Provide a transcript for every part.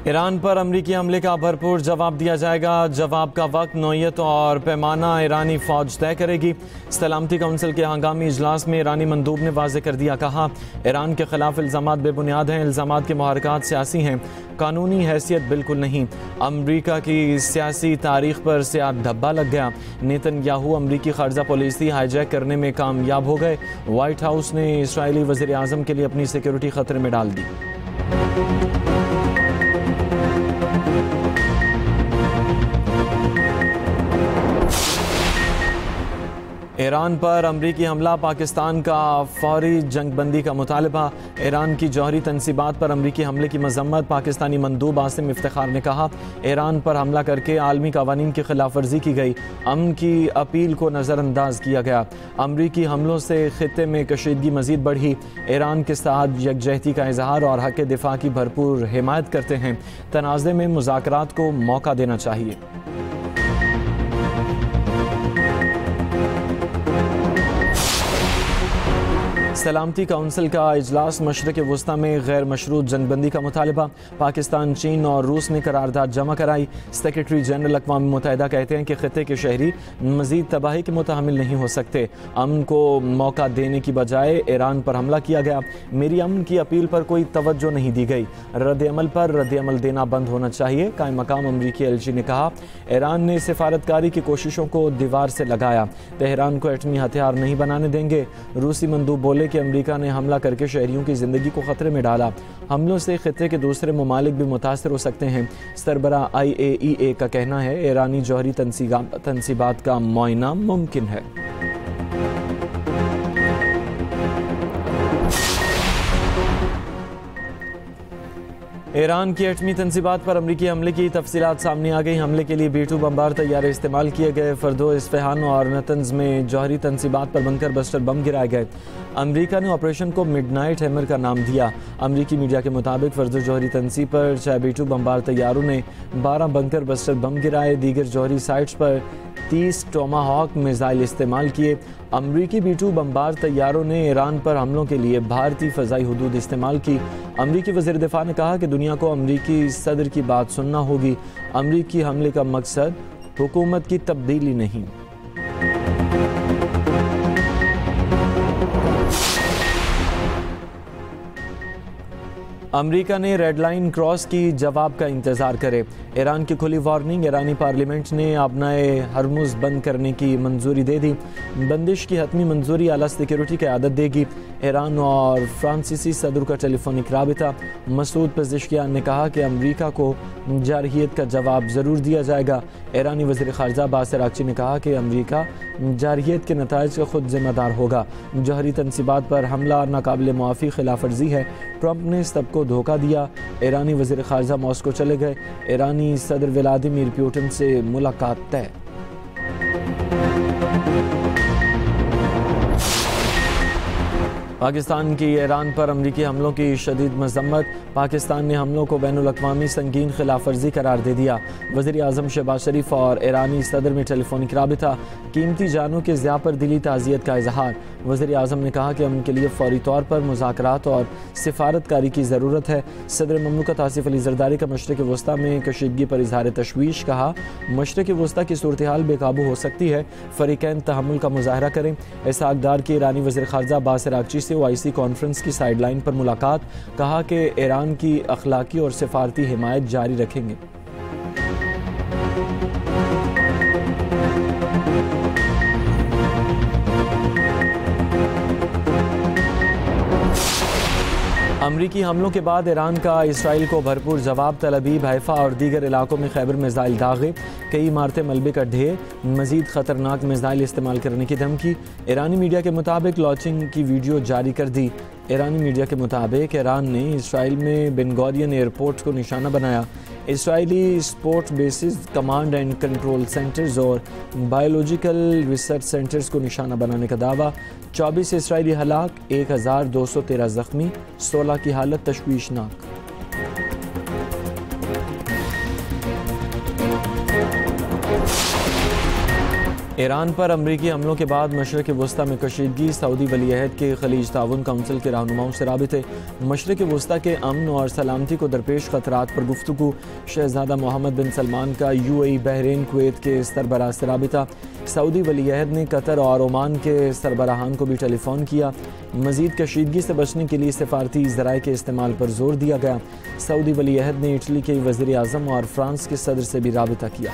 Iran पर अमरीकी हमले का भरपूर जवाब दिया जाएगा। जवाब का वक्त, नौयत और पैमाना ईरानी फौज तय करेगी। सलामती कौंसिल के हंगामी इजलास में ईरानी मंदूब ने वाज़ेह कर दिया, कहा ईरान के खिलाफ इल्ज़ामात बेबुनियाद हैं। इल्ज़ामात के मुहरकात सियासी हैं, कानूनी हैसियत बिल्कुल नहीं। अमरीका की सियासी तारीख पर सियाह धब्बा लग गया। नेतन्याहू अमरीकी खारजा पॉलिसी हाईजैक करने में कामयाब हो गए। वाइट हाउस ने इस्राएली वज़ीर आज़म के लिए अपनी सिक्योरिटी खतरे में डाल दी। ईरान पर अमरीकी हमला, पाकिस्तान का फौरी जंगबंदी का मुतालबा। ईरान की जौहरी तनसीबात पर अमरीकी हमले की मजम्मत। पाकिस्तानी मंदूब आसिम इफ्तिखार ने कहा ईरान पर हमला करके आलमी कवानीन की खिलाफ वर्जी की गई। अमन की अपील को नज़रअंदाज किया गया। अमरीकी हमलों से खित्ते में कशीदगी मजीद बढ़ी। ईरान के साथ यकजहती का इजहार और हक़ दिफा की भरपूर हिमायत करते हैं। तनाज़े में मुज़ाकरात को मौका देना चाहिए। सलामती कौंसिल का इजलास, मशरक़ वस्ता में गैर मशरूत जंगबंदी का मुतालबा। पाकिस्तान, चीन और रूस ने करारदाद जमा कराई। सेक्रेटरी जनरल अक़वाम मुत्तहिदा कहते हैं कि खित्ते के शहरी मज़ीद तबाही के मुतहम्मिल नहीं हो सकते। अमन को मौका देने की बजाय ईरान पर हमला किया गया। मेरी अमन की अपील पर कोई तवज्जो नहीं दी गई। रद्द-ए-अमल पर रद्द-ए-अमल देना बंद होना चाहिए। कायम मकाम अमरीकी एलची ने कहा ईरान ने सिफारतकारी की कोशिशों को दीवार से लगाया। तेहरान को एटमी हथियार नहीं बनाने देंगे। रूसी मंदूब बोले कि अमेरिका ने हमला करके शहरियों की ज़िंदगी को ख़तरे में डाला। हमलों से खित्ते के दूसरे ममालिक भी मुतासर हो सकते हैं। सरबरा IAEA का कहना है ईरानी जौहरी तनसीबात का मुआयना मुमकिन है। ईरान की एटमी तनसीबात पर अमरीकी हमले की तफसीलात सामने आ गई। हमले के लिए B-2 बमबार तैयारे इस्तेमाल किए गए। फर्दो, इस्फहान और नतंज में जौहरी तनसीबात पर बंकर बस्टर बम गिराए गए। अमरीका ने ऑपरेशन को मिडनाइट हैमर का नाम दिया। अमरीकी मीडिया के मुताबिक फर्दो जौहरी तनसीब पर 6 B-2 बमबार तैयारों ने 12 बंकर बस्टर बम गिराए। दीगर जौहरी साइट्स पर 30 टोमाहॉक मिसाइल इस्तेमाल किए। अमरीकी B-2 बमबार तैयारों ने ईरान पर हमलों के लिए भारतीय फ़ज़ाई हुदूद इस्तेमाल की। अमरीकी वज़ीर दिफा ने कहा कि दुनिया को अमरीकी सदर की बात सुनना होगी। अमरीकी हमले का मकसद हुकूमत की तब्दीली नहीं। अमरीका ने रेड लाइन क्रॉस की, जवाब का इंतज़ार करे। ईरान की खुली वार्निंग। ईरानी पार्लियामेंट ने अपनाए हरमुज़ बंद करने की मंजूरी दे दी। बंदिश की हतमी मंजूरी आला सिक्योरिटी क़यादत देगी। ईरान और फ्रांसीसी सदर का टेलीफोनिक राबिता। मसूद पेज़ेश्कियान ने कहा कि अमरीका को जारहियत का जवाब ज़रूर दिया जाएगा। ईरानी वज़ीर ख़ारजा अब्बास अराग़ची ने कहा कि अमरीका जारहियत के नताइज का खुद ज़िम्मेदार होगा। जौहरी तनसीबात पर हमला नाकाबिल मुआफ़ी खिलाफ वर्जी है। ट्रंप ने सबको धोखा दिया। ईरानी वज़ीर ख़ारजा मॉस्को चले गए। ईरानी सदर व्लादिमीर पुतिन से मुलाकात तय। पाकिस्तान की ईरान पर अमरीकी हमलों की शदीद मजम्मत। पाकिस्तान ने हमलों को बैनुल-अक़वामी संगीन खिलाफ वर्जी करार दे दिया। वज़ीर आज़म शहबाज शरीफ और ईरानी सदर में टेलीफोनिक राबिता। कीमती जानों के ज़िया पर दिली ताज़ियत का इजहार। वज़ीर आज़म ने कहा कि अमन के लिए फ़ौरी तौर पर मुज़ाकरात और सिफारतकारी की ज़रूरत है। सदर ममलकत आसिफ अली ज़रदारी का मशरक़ वस्ता में कशीदगी पर इजहार तशवीश। कहा मशरक़ वस्ता की सूरत हाल बेकाबू हो सकती है। फ़रीक़ैन तहम्मुल का मुज़ाहरा करें। इसहाक़ डार की ईरानी वज़ीर ख़ारजा अब्बास अराग़ची से OIC कॉन्फ्रेंस की साइडलाइन पर मुलाकात। कहा कि ईरान की अखलाकी और सिफारती हिमायत जारी रखेंगे। अमरीकी हमलों के बाद ईरान का इसराइल को भरपूर जवाब। तल अवीव, हैफा और दीगर इलाकों में खैबर मिसाइल दागे। कई इमारतें मलबे का ढेर। मजीद ख़तरनाक मिसाइल इस्तेमाल करने की धमकी। ईरानी मीडिया के मुताबिक लॉन्चिंग की वीडियो जारी कर दी। ईरानी मीडिया के मुताबिक ईरान ने इसराइल में बेन गुरियन एयरपोर्ट को निशाना बनाया। Israeli sport basis, command and control centres और बायोलॉजिकल रिसर्च सेंटर्स को निशाना बनाने का दावा। 24 इसराइली हलाक, 1213 ज़ख्मी, 16 की हालत तशवीशनाक। ईरान पर अमरीकी हमलों के बाद मशरक़ वस्ता में कशीदगी, सऊदी वलीअहद के खलीज ताउन काउंसिल के रहनुमाओं से राबिते, मशरक़ वस्ता के अमन और सलामती को दरपेश ख़तरात पर गुफ्तगू, शहज़ादा मोहम्मद बिन सलमान का UAE, बहरीन, कुवैत के सरबराह से राबिता, सऊदी वलीअहद ने कतर और ओमान के सरबराहान को भी टेलीफोन किया। मज़ीद कशीदगी से बचने के लिए सफारती ज़राए के इस्तेमाल पर जोर दिया गया। सऊदी वलीअहद ने इटली के वज़ीर आज़म और फ्रांस के सदर से भी राबिता किया।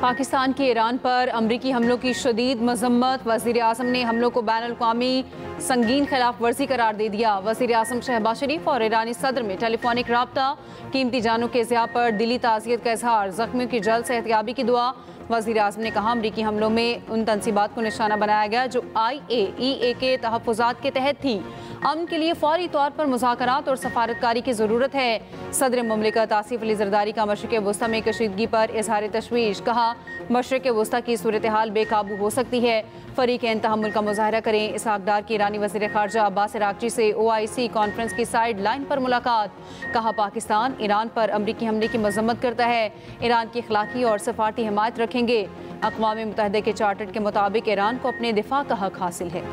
पाकिस्तान के ईरान पर अमरीकी हमलों की शदीद मजम्मत, वज़ीर आज़म ने हमलों को बैनुल-अक़वामी संगीन खिलाफ वर्जी करार दे दिया। वज़ीर आज़म शहबाज शरीफ और ईरानी सदर में टेलीफोनिक रब्ता, कीमती जानों के ज़िया पर दिली ताज़ियत का इजहार, ज़ख्मियों की जल्द सेहतयाबी की दुआ। वज़ीर आज़म ने कहा अमरीकी हमलों में उन तनसीबात को निशाना बनाया गया जो IAEA के तहफ़्फ़ुज़ात के तहत थी। अमन के लिए फौरी तौर पर मुज़ाकरात और सफारतकारी की ज़रूरत है। सदर मुमलिकत आसिफ अली ज़रदारी का मशरक़ वस्ता में कशीदगी पर इज़हार तशवीश, कहा मशरक़ वस्ता की सूरत हाल बेकाबू हो सकती है, फ़रीक़ैन तहम्मुल का मुज़ाहरा करें। इसहाक़ डार की ईरानी वज़ीर ख़ारजा अब्बास अराग़ची से OIC कॉन्फ्रेंस की साइड लाइन पर मुलाकात, कहा पाकिस्तान ईरान पर अमरीकी हमले की मज़म्मत करता है, ईरान की अखलाकी और सफारती हिमायत रखेंगे। अक़वाम मुत्तहिदा के चार्टर के मुताबिक ईरान को अपने दिफा का हक़ हासिल है।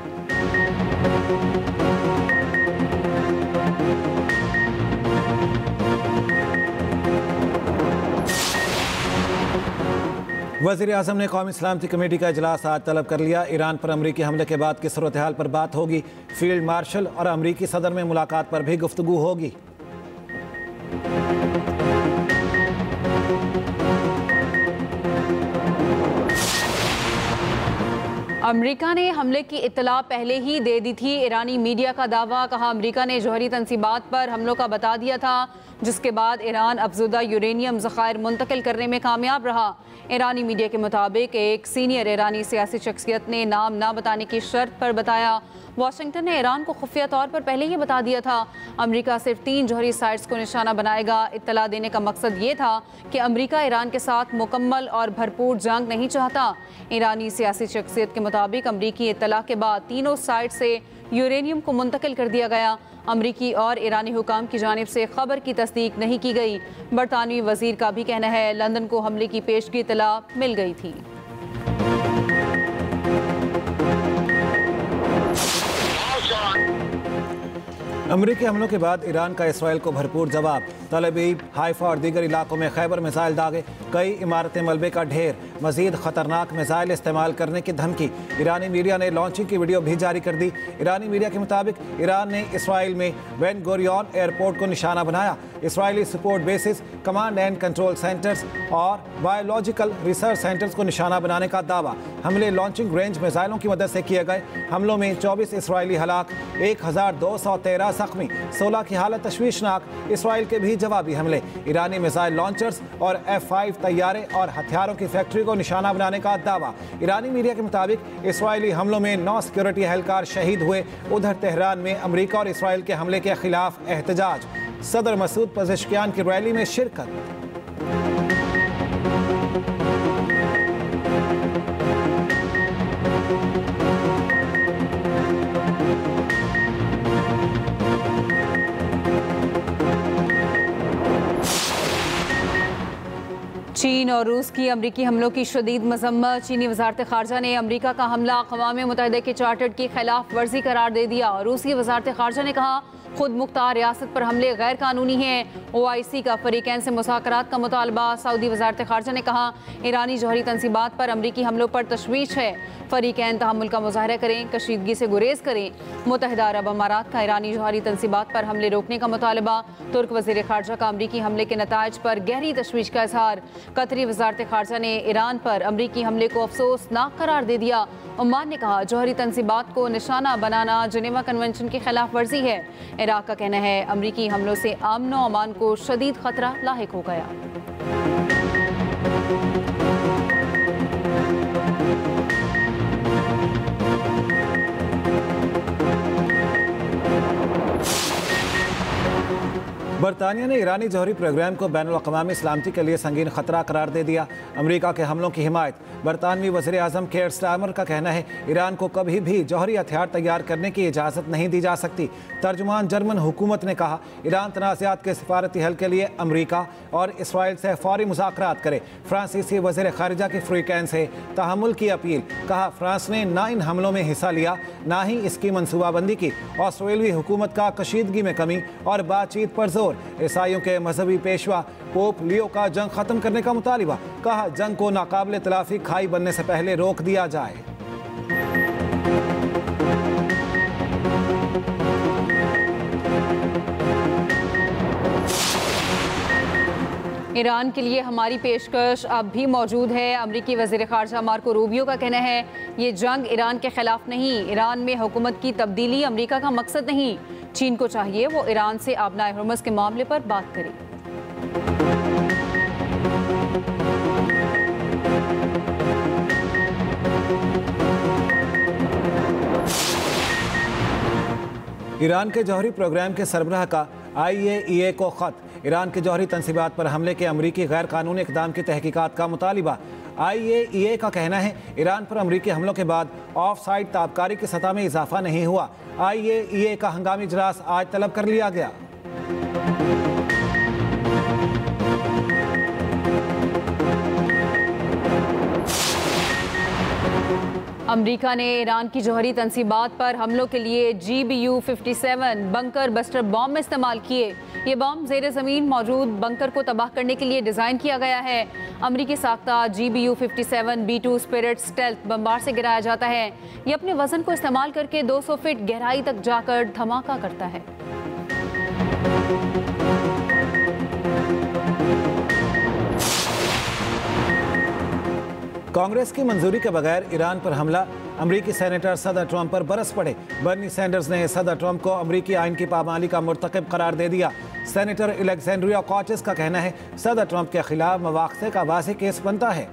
वज़ीर आज़म ने कौमी सलामती कमेटी का इजलास आज तलब कर लिया। ईरान पर अमरीकी हमले के बाद की सूरत हाल पर बात होगी। फील्ड मार्शल और अमरीकी सदर में मुलाकात पर भी गुफ्तगू होगी। अमरीका ने हमले की इत्तला पहले ही दे दी थी, ईरानी मीडिया का दावा, कहा अमरीका ने जौहरी तनसीबात पर हमलों का बता दिया था, जिसके बाद ईरान अफजुदा यूरेनियम ज़खायर मुंतकिल करने में कामयाब रहा। ईरानी मीडिया के मुताबिक एक सीनियर ईरानी सियासी शख्सियत ने नाम ना बताने की शर्त पर बताया वाशिंगटन ने ईरान को खुफिया तौर पर पहले ही बता दिया था अमरीका सिर्फ 3 जौहरी साइट्स को निशाना बनाएगा। इत्तला देने का मकसद ये था कि अमरीका ईरान के साथ मुकम्मल और भरपूर जंग नहीं चाहता। ईरानी सियासी शख्सियत के मुताबिक अमरीकी इत्तला के बाद तीनों साइट से यूरेनियम को मुंतकिल कर दिया गया। अमरीकी और ईरानी हुकाम की जानिब से खबर की तस्दीक नहीं की गई। बरतानवी वजीर का भी कहना है लंदन को हमले की पेशगी इत्तला मिल गई थी। अमरीकी हमलों के बाद ईरान का इसराइल को भरपूर जवाब। तल अवीव, हाइफा और दीगर इलाकों में खैबर मिसाइल दागे, कई इमारतें मलबे का ढेर, मजीद खतरनाक मिसाइल इस्तेमाल करने की धमकी। ईरानी मीडिया ने लॉन्चिंग की वीडियो भी जारी कर दी। ईरानी मीडिया के मुताबिक ईरान ने इसराइल में बेन गुरियन एयरपोर्ट को निशाना बनाया। Israeli support basis, command and control centres और बायोलॉजिकल रिसर्च सेंटर्स को निशाना बनाने का दावा। हमले लॉन्चिंग रेंज मिसाइलों की मदद से किए गए। हमलों में 24 इसराइली हलाक, 1213 जख्मी, 16 की हालत तशवीशनाक। इसराइल के भी जवाबी हमले। ईरानी मिसाइल लॉन्चर्स और F-5 तैयारे और हथियारों की फैक्ट्री को निशाना बनाने का दावा। ईरानी मीडिया के मुताबिक इसराइली हमलों में 9 सिक्योरिटी एहलकार शहीद हुए। उधर तेहरान में अमरीका और इसराइल के हमले के खिलाफ एहतजाज। सदर मसूद पज़ेश्कियान की रैली में शिरकत। चीन और रूस की अमरीकी हमलों की शदीद मजम्मत। चीनी वजारत खारजा ने अमरीका का हमला अक़वाम मुत्तहिदा के चार्टर की खिलाफ वर्जी करार दे दिया। रूसी वजारत खारजा ने कहा खुद मुख्तार रियासत पर हमले गैर कानूनी हैं। OIC का फरीकैन से मुज़ाकरात का मुतालबा। सऊदी वजारत खारजा ने कहा ईरानी जौहरी तनसीबात पर अमरीकी हमलों पर तशवीश है, फरीकैन तहम्मुल का मुज़ाहरा करें, कशीदगी से गुरेज करें। मुत्तहिदा अरब अमारात का ईरानी जौहरी तनसीबात पर हमले रोकने का मुतालबा। तुर्क वज़ीर खारजा का अमरीकी हमले के नताइज पर गहरी तशवीश का इजहार। कतरी वजारत खारजा ने ईरान पर अमरीकी हमले को अफसोसनाक करार दे दिया। ओमान ने कहा जौहरी तनसीबात को निशाना बनाना जिनेवा कन्वेंशन की खिलाफ वर्जी है। इराक का कहना है अमरीकी हमलों से अमन और अमान को शदीद खतरा लाहिक हो गया। बरतानिया ने ईरानी जौहरी प्रोग्राम को बैनुल-अक़वामी सलामती के लिए संगीन खतरा करार दे दिया। अमेरिका के हमलों की हिमायत। बरतानवी वज़ीर आज़म केयर स्टारमर का कहना है ईरान को कभी भी जौहरी हथियार तैयार करने की इजाज़त नहीं दी जा सकती। तर्जुमान जर्मन हुकूमत ने कहा ईरान तनाज़ात के सिफारती हल के लिए अमेरिका और इसराइल से फौरी मुज़ाकरात करे। फ्रांसीसी वज़ीर ख़ारिजा की फ्रीकैन से तहम्मुल की अपील। कहा फ्रांस ने ना इन हमलों में हिस्सा लिया ना ही इसकी मनसूबाबंदी की। ऑस्ट्रेलियाई हुकूमत का कशीदगी में कमी और बातचीत पर जोर। ईसाइयों के मजहबी पेशवा पोप लियो का जंग खत्म करने का मुतालिबा। कहा जंग को नाकाबिले तलाफी खाई बनने से पहले रोक दिया जाए। ईरान के लिए हमारी पेशकश अब भी मौजूद है। अमरीकी वज़ीर ख़ारिजा मार्को रूबियो का कहना है ये जंग ईरान के खिलाफ नहीं, ईरान में हुकूमत की तब्दीली अमरीका का मकसद नहीं। चीन को चाहिए वो ईरान से आबनाए हुर्मुज़ के मामले पर बात करे। ईरान के जौहरी प्रोग्राम के सरबराह का IAEA को ख़त। ईरान के जौहरी तनसीबात पर हमले के अमरीकी गैर कानूनी इक़दाम की तहकीकात का मुतालिबा। IAEA का कहना है ईरान पर अमरीकी हमलों के बाद ऑफ साइड ताबकारी की सतह में इजाफा नहीं हुआ। IAEA का हंगामी इजलास आज तलब कर लिया गया। अमेरिका ने ईरान की जौहरी तनसीबात पर हमलों के लिए GBU-57 बंकर बस्टर बॉम्ब इस्तेमाल किए। ये बॉम्ब ज़ेर ज़मीन मौजूद बंकर को तबाह करने के लिए डिज़ाइन किया गया है। अमरीकी साख्ता GBU-57 B2 spirit stealth bomber से गिराया जाता है। ये अपने वजन को इस्तेमाल करके 200 फीट गहराई तक जाकर धमाका करता है। कांग्रेस की मंजूरी के बगैर ईरान पर हमला। अमरीकी सेनेटर सदर ट्रंप पर बरस पड़े। बर्नी सैंडर्स ने सदर ट्रंप को अमरीकी आइन की पाबंदी का मुर्तकिब करार दे दिया। सेनेटर अलेक्जेंड्रिया कॉचेस का कहना है सदर ट्रंप के खिलाफ मवाक़े का वाज़ेह केस बनता है।